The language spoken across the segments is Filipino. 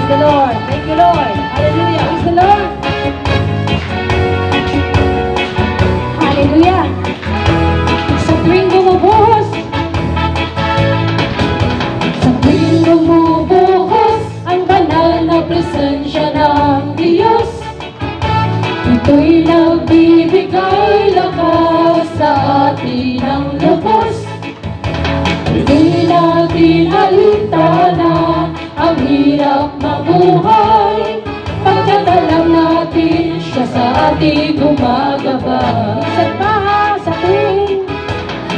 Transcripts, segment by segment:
Praise the Lord. Thank you, Lord. Hallelujah. Praise the Lord. Hallelujah. Sa tuwing bumubuhos, sa tuwing bumubuhos ang banal na presensya ng Diyos, ito'y nagbibigay lakas sa atin ng lubos. Hindi natin alintana ang hirap mabuhay, pagkat alam natin siya sa ating gumagabay.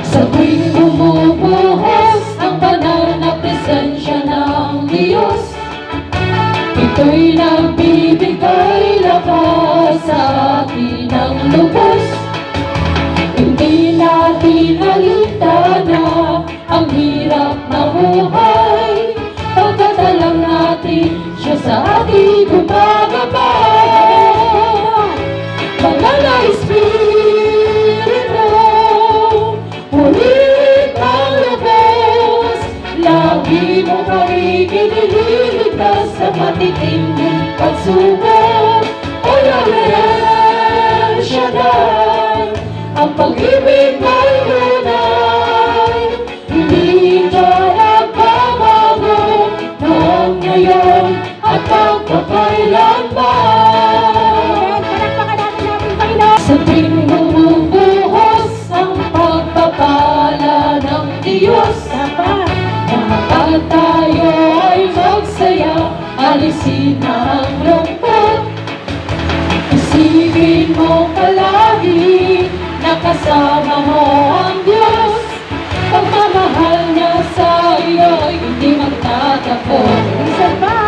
Sa tuwing bumubuhos ang banal na presensya ng Diyos, ito'y nagbibigay lakas sa atin ng lubos. Hindi natin alintana ang hirap mabuhay, pagkat alam natin siya sa ating gumagabay. Banal na Espiritu, muling ang lubos, lagi mo kami kinililigtas sa matitinding pagsubok. O Yahweh Shaddai, ang pag-ibig mo'y tunay, hindi ka nagbabago noong ngayon at magpakailanman. Sa tuwing bumubuhos ang pagpapala ng Diyos, dapat tayo ay magsaya, alisin ang lungkot. Isipin mo palagi na kasama mo ang Diyos, pagmamahal niya sa iyo ay hindi magtatapos. Isa pa,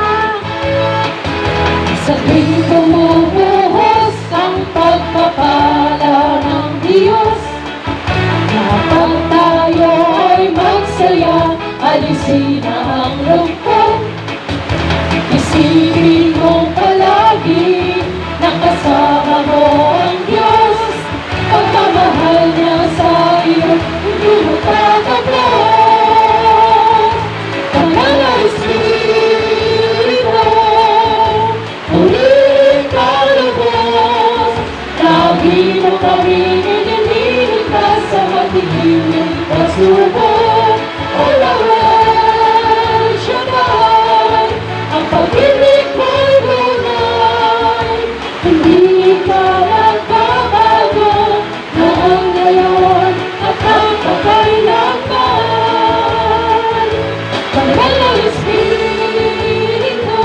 sa tuwing bumubuhos ang pagpapala ng Diyos, dapat tayo ay magsaya, alisin ang lungkot. Isipin mo palagi na kasama mo ang Diyos, pagmamahal niya sa iyo hindi mo tatapos. Banal na Espiritu, muling kalubos, lagi mo kami nilililigtas sa matitinding pagsubok. O Yahweh Shaddai, ang pag-ibig mo'y tunay, hindi ka nagbabago noong ngayon at magpakailanman. Banal na Espiritu,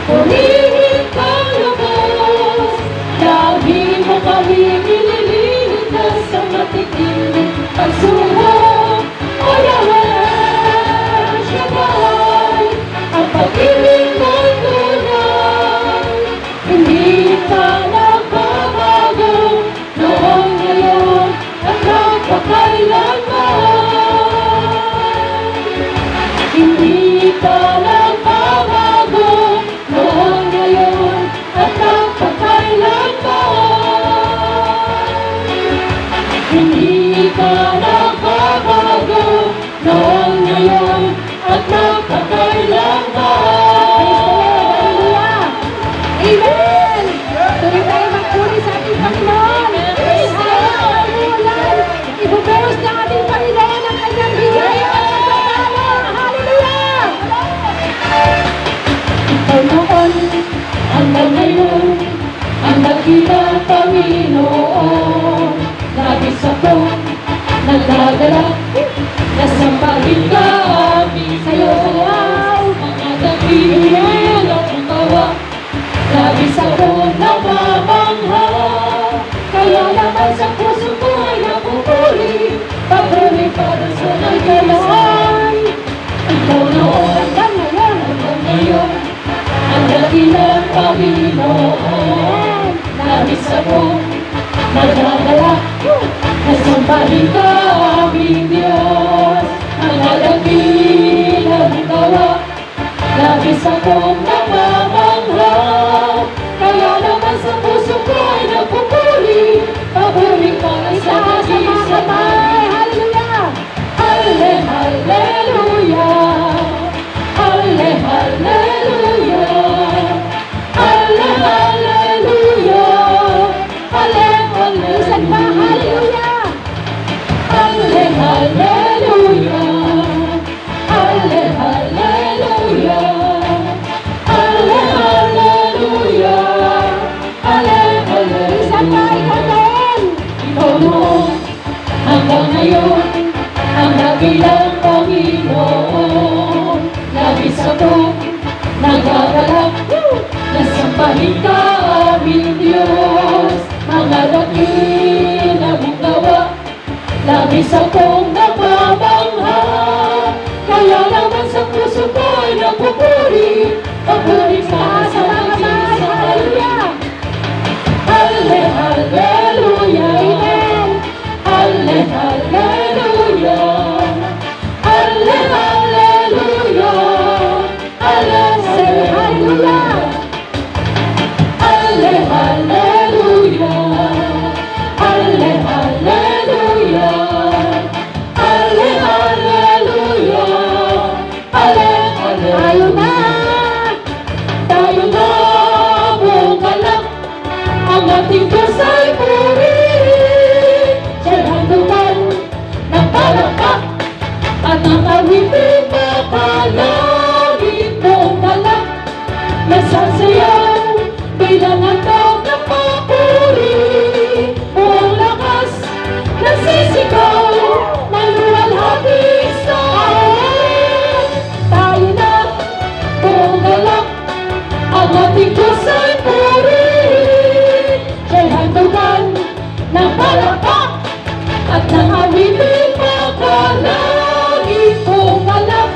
muling kalubos, lagi mo kami nilililigtas sa matitinding pagsubok. O Yahweh Shaddai, ang pag-ibig mo'y tunay, hindi ka nagbabago noong ngayon at magpakailanman. Hindi ka nagbabago noong ngayon at magpakailanman. Hindi ka nagbabago noong ngayon at magpakailanman. Amen! Tuloy tayo magpuri sa ating Panginoon. Hallelujah! Ibubuhos ng ating Panginoon ang kanyang biyaya at pagpapala. Hallelujah! Ikaw noon, hanggang ngayon, ang dakilang Panginoon. Labis akong nagdadala, nasambahin ka aming sayaw, mga dakilang gawa. Labis akong namamangha, kaya naman sa puso ko ay napupuri, pagpuri para sa nagkalay. Ikaw noon, hanggang ngayon, ang dakilang Panginoon. Labis akong nagdadala, nasambahin ka aming Diyos, mga dakilang gawa. Labis akong namamangha, kaya naman sa puso ko ay nagpupuri, pagpuri para sa nag-iisang. Hallelujah! Hallelujah! Hallelujah! akong nagagalak na sambahin ka aming Diyos. Mga dakila mong gawa, labis akong napamangha. Kaya naman sa puso ko'y napupuri, papuri ka sa nag-iisa. Halle, hallelujah, amen. Halle, hallelujah. Halle, hallelujah. Halle, hallelujah. Halle, hallelujah. Halle, hallelujah. Halle, hallelujah. Halle, hallelujah. Tayo na buong galak, ang ating Diyos ay purihin. Siya'y handukan ng palakpak at ang awiting makalangit buong galak. Nasasayaw bilang handog ng papuri. Buong lakas nagsisigaw ng luwalhati sa awan. Tayo na buong galak, ang ating Diyos ay purihin. Siya'y handugan ng palakpak at ng awiting makalangit buong galak.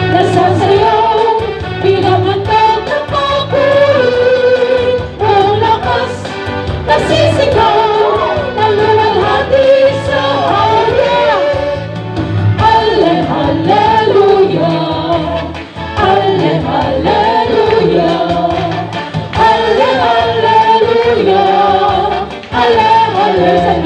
Nasasayaw bilang handog ng papuri. Buong lakas nasisigaw ng luwalhati sa awan. Halle, hallelujah. Halle, hallelujah. Halle, hallelujah. Halle, hallelujah.